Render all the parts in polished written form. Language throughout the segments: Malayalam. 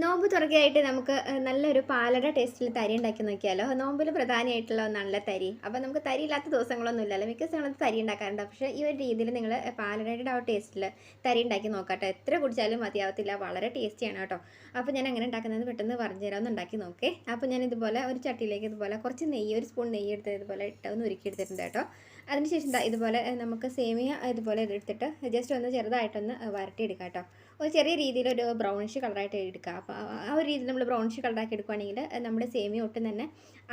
നോമ്പ് തുറക്കയായിട്ട് നമുക്ക് നല്ലൊരു പാലട ടേസ്റ്റിൽ തരി ഉണ്ടാക്കി നോക്കിയാലോ. നോമ്പിൽ പ്രധാനമായിട്ടുള്ള ഒന്നാണല്ലോ തരി. അപ്പോൾ നമുക്ക് തരി ഇല്ലാത്ത ദിവസങ്ങളൊന്നും ഇല്ലല്ലോ, മിക്ക ദിവസങ്ങളും തരി ഉണ്ടാക്കാറുണ്ട്. പക്ഷേ ഈ ഒരു രീതിയിൽ നിങ്ങൾ പാലടയുടെ ആ ടേസ്റ്റിൽ തരി ഉണ്ടാക്കി നോക്കട്ടെ. എത്ര കുടിച്ചാലും മതിയാവത്തില്ല, വളരെ ടേസ്റ്റിയാണ് കേട്ടോ. അപ്പോൾ ഞാൻ അങ്ങനെ ഉണ്ടാക്കുന്നത് പെട്ടെന്ന് പറഞ്ഞു തരാം, ഒന്ന് ഉണ്ടാക്കി നോക്കേ. അപ്പോൾ ഞാൻ ഇതുപോലെ ഒരു ചട്ടിയിലേക്ക് ഇതുപോലെ കുറച്ച് നെയ്യ്, ഒരു സ്പൂൺ നെയ്യ് എടുത്ത് ഇതുപോലെ ഒന്ന് ഉരുക്കി എടുത്തിട്ടുണ്ട് കേട്ടോ. അതിനുശേഷം ഇതുപോലെ നമുക്ക് സേമിയ ഇതുപോലെ എടുത്തിട്ട് ജസ്റ്റ് ഒന്ന് ചെറുതായിട്ടൊന്ന് വരട്ടിയെടുക്കാം കേട്ടോ. ഒരു ചെറിയ രീതിയിലൊരു ബ്രൗണിഷ് കളറായിട്ട് എടുക്കുക. അപ്പോൾ ആ ഒരു രീതിയിൽ നമ്മൾ ബ്രൗണിഷ് കളറാക്കി എടുക്കുകയാണെങ്കിൽ നമ്മുടെ സേമിയ ഒട്ടും തന്നെ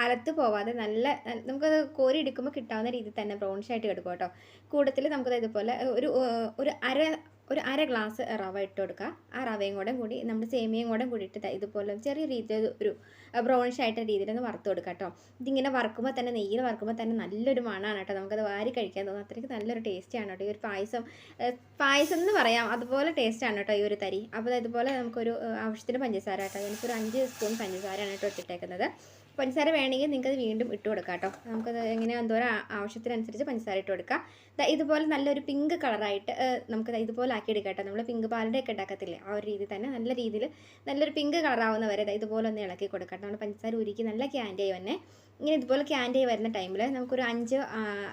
അലത്ത് പോവാതെ നല്ല നമുക്കത് കോരി എടുക്കുമ്പോൾ കിട്ടാവുന്ന രീതിയിൽ തന്നെ ബ്രൗണിഷായിട്ട് എടുക്കും കേട്ടോ. കൂട്ടത്തിൽ നമുക്കത് ഇതുപോലെ ഒരു ഒരു അര ഗ്ലാസ് റവ ഇട്ട് കൊടുക്കുക. ആ റവയും കൂടി നമ്മൾ സേമിയയും കൂടിയിട്ട് ഇതുപോലെ ചെറിയ രീതിയിൽ ഒരു ബ്രൗണിഷ് ആയിട്ട് രീതിയിൽ ഒന്ന് വറുത്ത് കൊടുക്കുക കേട്ടോ. ഇതിങ്ങനെ വറുക്കുമ്പോൾ തന്നെ, നെയ്യിൽ വറുക്കുമ്പോൾ തന്നെ നല്ലൊരു മണമാണ് കേട്ടോ. നമുക്കത് വാരി കഴിക്കാൻ തോന്നും, അത്രയ്ക്ക് നല്ലൊരു ടേസ്റ്റാണ് കേട്ടോ. ഈ ഒരു പായസം എന്ന് പറയാം, അതുപോലെ ടേസ്റ്റാണ് കേട്ടോ ഈ ഒരു തരി. അപ്പോൾ ഇതുപോലെ നമുക്കൊരു ആവശ്യത്തിന് പഞ്ചസാര കേട്ടോ. എനിക്കൊരു 5 സ്പൂൺ പഞ്ചസാരയാണ് കേട്ടോ ഇട്ടിട്ടേക്കുന്നത്. പഞ്ചസാര വേണമെങ്കിൽ നിങ്ങൾക്കത് വീണ്ടും ഇട്ട് കൊടുക്കാം കേട്ടോ. നമുക്കത് എങ്ങനെ എന്തോരം ആവശ്യത്തിനനുസരിച്ച് പഞ്ചസാര ഇട്ട് കൊടുക്കാം. ഇതുപോലെ നല്ലൊരു പിങ്ക് കളറായിട്ട് നമുക്കത് ഇതുപോലെ ആക്കിയെടുക്കാം കേട്ടോ. നമ്മൾ പിങ്ക് പാലിൻ്റെ ഒക്കെ ഉണ്ടാക്കത്തില്ലേ, ആ ഒരു രീതിയിൽ തന്നെ നല്ല രീതിയിൽ നല്ലൊരു പിങ്ക് കളറാവുന്ന വരെ ഇതുപോലെ ഒന്ന് ഇളക്കി കൊടുക്കാം. നമ്മൾ പഞ്ചസാര ഉരുക്കി നല്ല ക്യാൻഡായി തന്നെ ഇങ്ങനെ ഇതുപോലെ ക്യാൻഡായി വരുന്ന ടൈമിൽ നമുക്കൊരു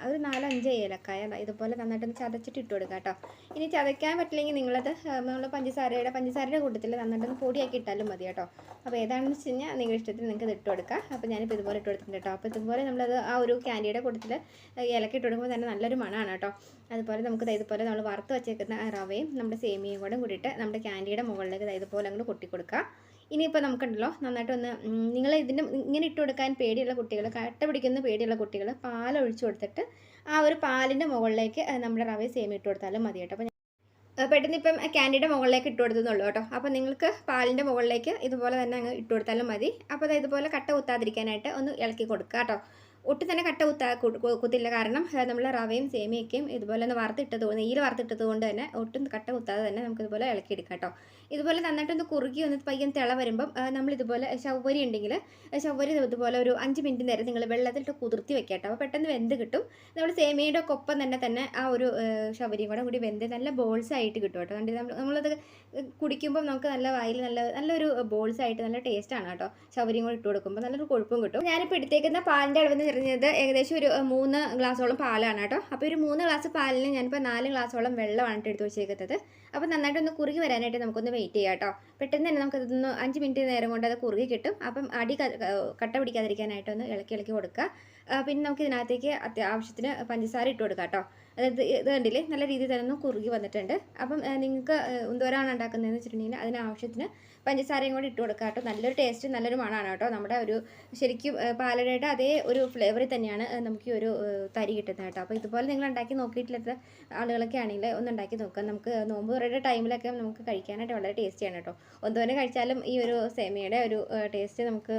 ഒരു 4-5 ഏലക്കായ ഇതുപോലെ നന്നായിട്ടൊന്ന് ചതച്ചിട്ട് ഇട്ട് കൊടുക്കാം കേട്ടോ. ഇനി ചതയ്ക്കാൻ പറ്റില്ലെങ്കിൽ നിങ്ങളത് നമ്മൾ പഞ്ചസാരയുടെ കൂട്ടത്തിൽ നന്നായിട്ടൊന്ന് പൊടിയാക്കി ഇട്ടാലും മതി കേട്ടോ. അപ്പോൾ ഏതാണെന്ന് വെച്ച് കഴിഞ്ഞാൽ നിങ്ങളുടെ ഇഷ്ടത്തിന് നിങ്ങൾക്ക് ഇത് ഇട്ട് കൊടുക്കാം. അപ്പോൾ ഞാനിപ്പോൾ ഇതുപോലെ ഇട്ട് കൊടുത്തിട്ടുണ്ട് കേട്ടോ. അപ്പോൾ ഇതുപോലെ നമ്മളത് ആ ഒരു ക്യാൻഡിയുടെ കൂട്ടത്തിൽ ഇലക്കി ഇട്ട് കൊടുക്കുമ്പോൾ തന്നെ നല്ലൊരു മണമാണ് കേട്ടോ. അതുപോലെ നമുക്ക് ഇതുപോലെ നമ്മൾ വറുത്ത് വെച്ചേക്കുന്ന റവയും നമ്മുടെ സേമിയയും കൂടിയിട്ട് നമ്മുടെ ക്യാൻഡിയുടെ മുകളിലേക്ക് ഇതുപോലെ അങ്ങോട്ട് കൊട്ടി കൊടുക്കുക. ഇനിയിപ്പോൾ നമുക്കുണ്ടല്ലോ നന്നായിട്ടൊന്ന് നിങ്ങൾ ഇങ്ങനെ ഇട്ട് കൊടുക്കാൻ പേടിയുള്ള കുട്ടികൾ, കട്ട പിടിക്കുന്ന പേടിയുള്ള കുട്ടികൾ പാലൊഴിച്ച് കൊടുത്തിട്ട് ആ ഒരു പാലിൻ്റെ മുകളിലേക്ക് നമ്മുടെ റവയും സേമിയ ഇട്ട് കൊടുത്താലും മതി കേട്ടോ. അപ്പോൾ പെട്ടെന്ന് ഇപ്പം ക്യാൻഡിയുടെ മുകളിലേക്ക് ഇട്ട് കൊടുത്തുന്നുള്ളൂ കേട്ടോ. അപ്പോൾ നിങ്ങൾക്ക് പാലിൻ്റെ മുകളിലേക്ക് ഇതുപോലെ തന്നെ അങ്ങ് ഇട്ട് കൊടുത്താലും മതി. അപ്പോൾ ഇതുപോലെ കട്ട കുത്താതിരിക്കാനായിട്ട് ഒന്ന് ഇളക്കി കൊടുക്കുക കേട്ടോ. ഒട്ടും തന്നെ കട്ട കുത്തില്ല, കാരണം നമ്മൾ റവയും സേമിയൊക്കെയും ഇതുപോലെ ഒന്ന് നെയ്യിൽ വറുത്തിട്ടത് കൊണ്ട് തന്നെ ഒട്ടും കട്ട കുത്താതെ തന്നെ നമുക്ക് ഇതുപോലെ ഇളക്കിയെടുക്കാം കേട്ടോ. ഇതുപോലെ നന്നായിട്ടൊന്ന് കുറുകി ഒന്ന് പയ്യൻ തിള വരുമ്പം നമ്മളിതുപോലെ ചവ്വരി ഉണ്ടെങ്കിൽ ചവ്വരി ഇതുപോലെ ഒരു 5 മിനിറ്റ് നേരം നിങ്ങൾ വെള്ളത്തിലിട്ട് കുതിർത്തി വെക്കാം കേട്ടോ. അപ്പോൾ പെട്ടെന്ന് വെന്ത് കിട്ടും. നമ്മൾ സേമിയയുടെ ഒക്കെ ഒപ്പം തന്നെ ആ ഒരു ചവ്വരിയും കൂടി വെന്ത് നല്ല ബോൾസ് ആയിട്ട് കിട്ടും കേട്ടോ. നമ്മളത് കുടിക്കുമ്പോൾ നമുക്ക് നല്ല വായിൽ നല്ലൊരു ബോൾസ് ആയിട്ട് നല്ല ടേസ്റ്റാണ് കേട്ടോ. ചവ്വരിയും കൂടി ഇട്ട് കൊടുക്കുമ്പോൾ നല്ലൊരു കൊഴുപ്പും കിട്ടും. ഞാനിപ്പോൾ എടുത്തേക്കുന്ന പാലിൻ്റെ അളവെന്ന് പറഞ്ഞത് ഏകദേശം ഒരു 3 ഗ്ലാസോളം പാലാണ് കേട്ടോ. അപ്പോൾ ഒരു 3 ഗ്ലാസ് പാലിന് ഞാനിപ്പോൾ 4 ഗ്ലാസോളം വെള്ളമാണ് എടുത്ത് വെച്ചേക്കുന്നത്. അപ്പോൾ നന്നായിട്ടൊന്ന് കുറുകി വരാനായിട്ട് നമുക്കൊന്ന് വെയിറ്റ് ചെയ്യാം കേട്ടോ. പെട്ടെന്ന് തന്നെ നമുക്കതൊന്ന് 5 മിനിറ്റ് നേരം കൊണ്ട് അത് കുറുകി കിട്ടും. അപ്പം കട്ട പിടിക്കാതിരിക്കാനായിട്ടൊന്ന് ഇളക്കി കൊടുക്കുക. പിന്നെ നമുക്ക് ഇതിനകത്തേക്ക് ആവശ്യത്തിന് പഞ്ചസാര ഇട്ട് കൊടുക്കാം കേട്ടോ. അതായത് ഇത് കണ്ടില്ലേ, നല്ല രീതിയിൽ തന്നെ ഒന്ന് കുറുകി വന്നിട്ടുണ്ട്. അപ്പം നിങ്ങൾക്ക് എന്തോരാണ് ഉണ്ടാക്കുന്നതെന്ന് വെച്ചിട്ടുണ്ടെങ്കിൽ അതിനാവശ്യത്തിന് പഞ്ചസാരയും കൂടി ഇട്ട് കൊടുക്കുക കേട്ടോ. നല്ലൊരു ടേസ്റ്റ്, നല്ലൊരു മണമാണ് കേട്ടോ. നമ്മുടെ ഒരു ശരിക്കും പാലടയുടെ അതേ ഒരു ഫ്ലേവറിൽ തന്നെയാണ് നമുക്ക് ഈ ഒരു തരി കിട്ടുന്നത് കേട്ടോ. അപ്പോൾ ഇതുപോലെ നിങ്ങൾ ഉണ്ടാക്കി നോക്കിയിട്ടില്ലാത്ത ആളുകളൊക്കെ ആണെങ്കിൽ ഒന്ന് ഉണ്ടാക്കി നോക്കുക. നമുക്ക് നോമ്പ് തുറയുടെ ടൈമിലൊക്കെ നമുക്ക് കഴിക്കാനായിട്ട് വളരെ ടേസ്റ്റിയാണ് കേട്ടോ. ഒന്നുതന്നെ കഴിച്ചാലും ഈ ഒരു സേമിയയുടെ ഒരു ടേസ്റ്റ് നമുക്ക്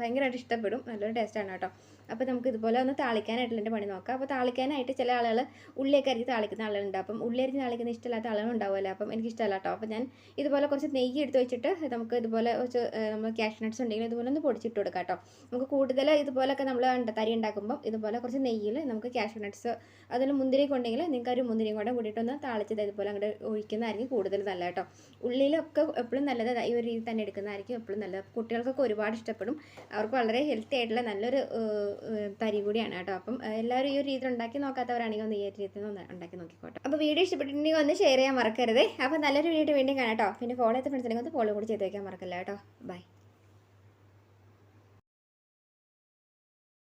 ഭയങ്കരമായിട്ട് ഇഷ്ടപ്പെടും. നല്ലൊരു ടേസ്റ്റാണ് കേട്ടോ. അപ്പോൾ നമുക്ക് ഇതുപോലെ ഒന്ന് താളിക്കാനായിട്ടുള്ള എൻ്റെ പണി നോക്കാം. അപ്പോൾ താളിക്കാനായിട്ട് ചില ആളുകൾ ഉള്ളിയൊക്കെ അരിഞ്ഞ് താളിക്കുന്ന ആളുകളുണ്ട്. അപ്പം ഉള്ളി അരിഞ്ഞ് താളിക്കുന്ന ഇഷ്ടമില്ലാത്ത ആളുകളുണ്ടാവുമല്ലോ. അപ്പം എനിക്കിഷ്ടമല്ല കേട്ടോ. അപ്പോൾ ഞാൻ ഇതുപോലെ കുറച്ച് നെയ്യ് എടുത്ത് വെച്ചിട്ട് നമുക്ക് ഇതുപോലെ കുറച്ച് നമ്മൾ ക്യാഷ് നട്ട്സ് ഉണ്ടെങ്കിൽ ഇതുപോലെ ഒന്ന് പൊടിച്ചിട്ട് കൊടുക്കാം കേട്ടോ. നമുക്ക് കൂടുതൽ ഇതുപോലൊക്കെ നമ്മൾ തരി ഉണ്ടാക്കുമ്പോൾ ഇതുപോലെ കുറച്ച് നെയ്യിൽ നമുക്ക് ക്യാഷ് നട്ട്സ് അതിൽ മുന്തിരിയൊക്കെ ഉണ്ടെങ്കിൽ നിങ്ങൾക്ക് ഒരു മുന്തിരിയും കൂടെ കൂടിയിട്ടൊന്ന് താളിച്ചത് ഇതുപോലെ അങ്ങോട്ട് ഒഴിക്കുന്നതായിരിക്കും കൂടുതൽ നല്ല കേട്ടോ. ഉള്ളിലൊക്കെ എപ്പോഴും നല്ലത് ഈ ഒരു രീതി തന്നെ എടുക്കുന്നതായിരിക്കും എപ്പോഴും നല്ലത്. കുട്ടികൾക്കൊക്കെ ഒരുപാട് ഇഷ്ടപ്പെടും. അവർക്ക് വളരെ ഹെൽത്തി ആയിട്ടുള്ള നല്ലൊരു തരി കൂടിയാണ് കേട്ടോ. അപ്പം എല്ലാവരും ഈ ഒരു രീതിയിൽ ഉണ്ടാക്കി നോക്കാത്തവരാണെങ്കിൽ ഒന്ന് ഈ രീതിയിൽ ഒന്ന് ഉണ്ടാക്കി നോക്കിക്കോട്ടെ. അപ്പോൾ വീഡിയോ ഇഷ്ടപ്പെട്ടിട്ടുണ്ടെങ്കിൽ ഒന്ന് ഷെയർ ചെയ്യാൻ മറക്കരുത്. അപ്പോൾ നല്ലൊരു വീഡിയോ വീണ്ടും കാണാം കേട്ടോ. പിന്നെ ഫോളോ ചെയ്ത ഫ്രണ്ട്സിനെങ്കിൽ ഒന്ന് ഫോളോ കൂടി ചെയ്ത് വയ്ക്കാൻ മറക്കല്ല കേട്ടോ. ബൈ.